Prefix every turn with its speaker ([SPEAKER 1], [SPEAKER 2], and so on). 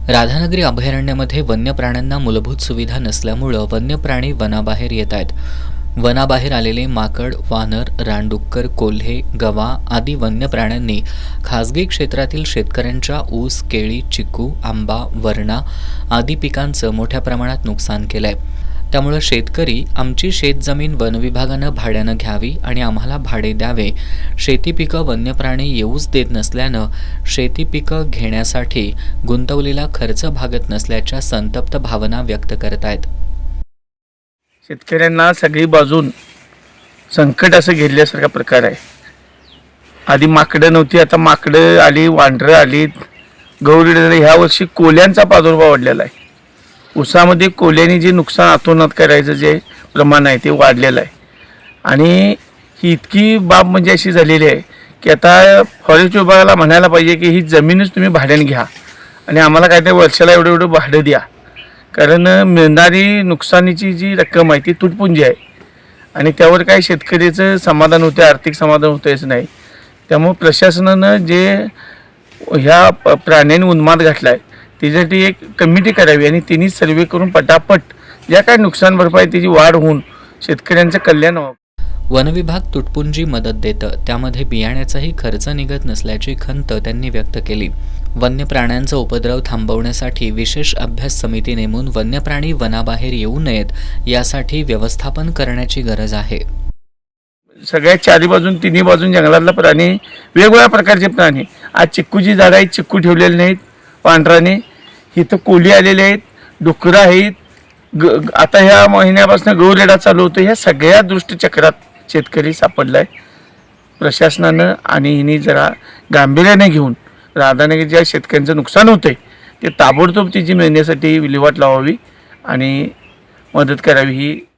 [SPEAKER 1] राधानगरी अभयारण्यामध्ये वन्य प्राण्यांना मूलभूत सुविधा नसल्यामुळं वन्य प्राणी वनाबाहेर येत आहेत. वनाबाहेर आलेले माकड, वानर, रानडुक्कर, कोल्हे, गवा आदी वन्य प्राण्यांनी खासगी क्षेत्रातील शेतकऱ्यांच्या ऊस, केळी, चिकू, आंबा, वरणा आदी पिकांचं मोठ्या प्रमाणात नुकसान केलंय. त्यामुळे शेतकरी आमची शेतजमीन वनविभागानं भाड्यानं घ्यावी आणि आम्हाला भाडे द्यावे, शेती पिकं वन्य प्राणी येऊच देत नसल्यानं शेती पिकं घेण्यासाठी गुंतवलेला खर्च भागत नसल्याच्या संतप्त भावना व्यक्त करत आहेत.
[SPEAKER 2] शेतकऱ्यांना सगळी बाजून संकट असं घेतल्यासारखा प्रकार आहे. आधी माकडं नव्हती, आता माकडं आली, वांढरं आलीत, गौरी. ह्या वर्षी कोल्यांचा प्रादुर्भाव वाढलेला आहे. ऊसामध्ये कोल्यांनी जे नुकसान अतोनात करायचं जे प्रमाण आहे ते वाढलेलं आहे. आणि ही इतकी बाब म्हणजे अशी झालेली आहे की आता फॉरेस्ट विभागाला म्हणायला पाहिजे की ही जमीनच तुम्ही भाड्याने घ्या आणि आम्हाला काय ते वर्षाला एवढं एवढं भाडं द्या. कारण मिळणारी नुकसानीची जी रक्कम आहे ती तुटपुंजी आहे आणि त्यावर काही शेतकऱ्याचं समाधान होते, आर्थिक समाधान होतेच नाही. त्यामुळे प्रशासनानं जे ह्या प्राण्यांनी उन्माद घातला आहे त्याच्यासाठी एक कमिटी करावी आणि तिने सर्वे करून पटापट ज्या काय नुकसान भरपाई त्याची वाढ होऊन शेतकऱ्यांचं कल्याण व्हावं.
[SPEAKER 1] वनविभाग तुटपुंजी मदत देतं, त्यामध्ये बियाण्याचाही खर्च निघत नसल्याची खंत त्यांनी व्यक्त केली. वन्य प्राण्यांचा उपद्रव थांबवण्यासाठी विशेष अभ्यास समिती नेमून वन्य प्राणी वनाबाहेर येऊ नयेत यासाठी व्यवस्थापन करण्याची गरज आहे.
[SPEAKER 2] सगळ्या चारी बाजून तिन्ही बाजून जंगलातला प्राणी, वेगवेगळ्या प्रकारचे प्राणी. आज चिक्कूची झाडं आहेत, चिक्कू ठेवलेले नाहीत पांढराने. इथं कोली आलेले आहेत, डुकरं आहेत. आता ह्या महिन्यापासून गौरेडा चालू होतं. ह्या सगळ्या दृष्टचक्रात शेतकरी सापडलाय. प्रशासनानं आणि हिने जरा गांभीर्याने घेऊन राधानगरी ज्या शेतकऱ्यांचं नुकसान होतंय ते ताबडतोब तिची मिळण्यासाठी विल्हेवाट लावावी आणि मदत करावी ही